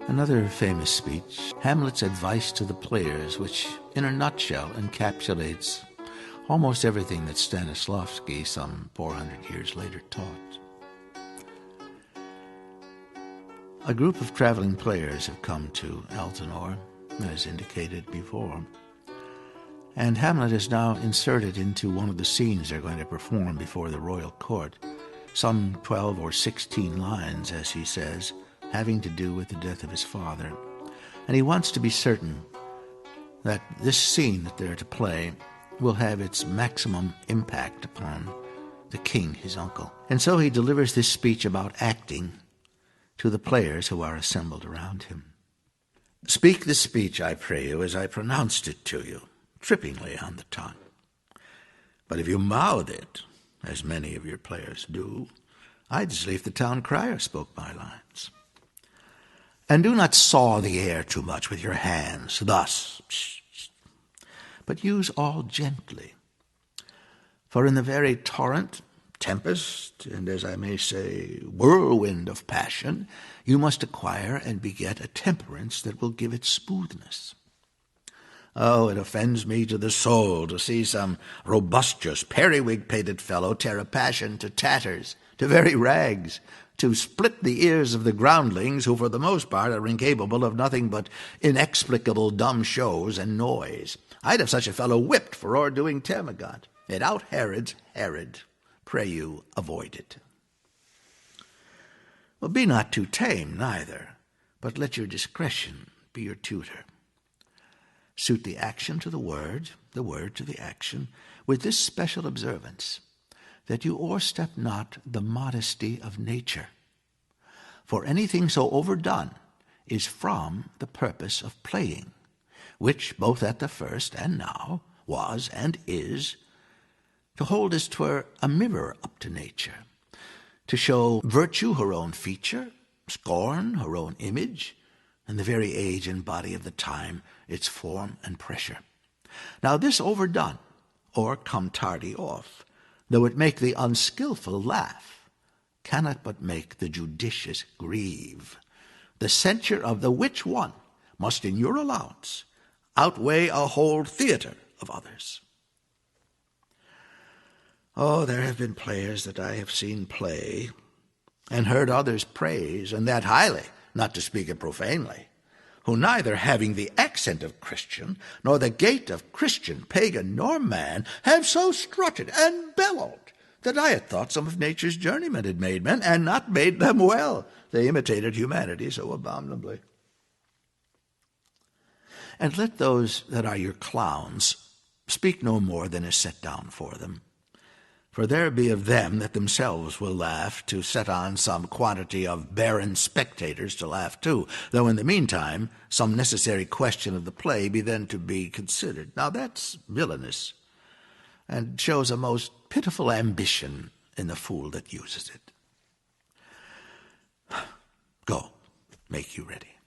Another famous speech, Hamlet's advice to the players, which in a nutshell encapsulates almost everything that Stanislavski some 400 years later taught. A group of traveling players have come to Elsinore, as indicated before, and Hamlet is now inserted into one of the scenes they're going to perform before the royal court, some 12 or 16 lines, as he says, having to do with the death of his father. And he wants to be certain that this scene that they're to play will have its maximum impact upon the king, his uncle. And so he delivers this speech about acting to the players who are assembled around him. Speak the speech, I pray you, as I pronounced it to you, trippingly on the tongue. But if you mouth it, as many of your players do, I'd as lief the town crier spoke my lines. And do not saw the air too much with your hands, thus, but use all gently. For in the very torrent, tempest, and as I may say, whirlwind of passion, you must acquire and beget a temperance that will give it smoothness. Oh, it offends me to the soul to see some robustious, periwig-pated fellow tear a passion to tatters, to very rags, to split the ears of the groundlings, who for the most part are incapable of nothing but inexplicable dumb shows and noise. I'd have such a fellow whipped for o'erdoing Termagant. It out Herod's Herod. Pray you avoid it. Well, be not too tame neither, but let your discretion be your tutor. Suit the action to the word to the action, with this special observance, that you o'erstep not the modesty of nature. For anything so overdone is from the purpose of playing, which both at the first and now was and is, to hold as 'twere a mirror up to nature, to show virtue her own feature, scorn her own image, and the very age and body of the time its form and pressure. Now this overdone, or come tardy off, though it make the unskilful laugh, cannot but make the judicious grieve. The censure of the which one must in your allowance outweigh a whole theatre of others. Oh, there have been players that I have seen play, and heard others praise, and that highly, not to speak it profanely, who neither having the accent of Christian, nor the gait of Christian, pagan, nor man, have so strutted and bellowed, that I had thought some of nature's journeymen had made men, and not made them well. They imitated humanity so abominably. And let those that are your clowns speak no more than is set down for them. For there be of them that themselves will laugh, to set on some quantity of barren spectators to laugh too, though in the meantime some necessary question of the play be then to be considered. Now that's villainous, and shows a most pitiful ambition in the fool that uses it. Go, make you ready.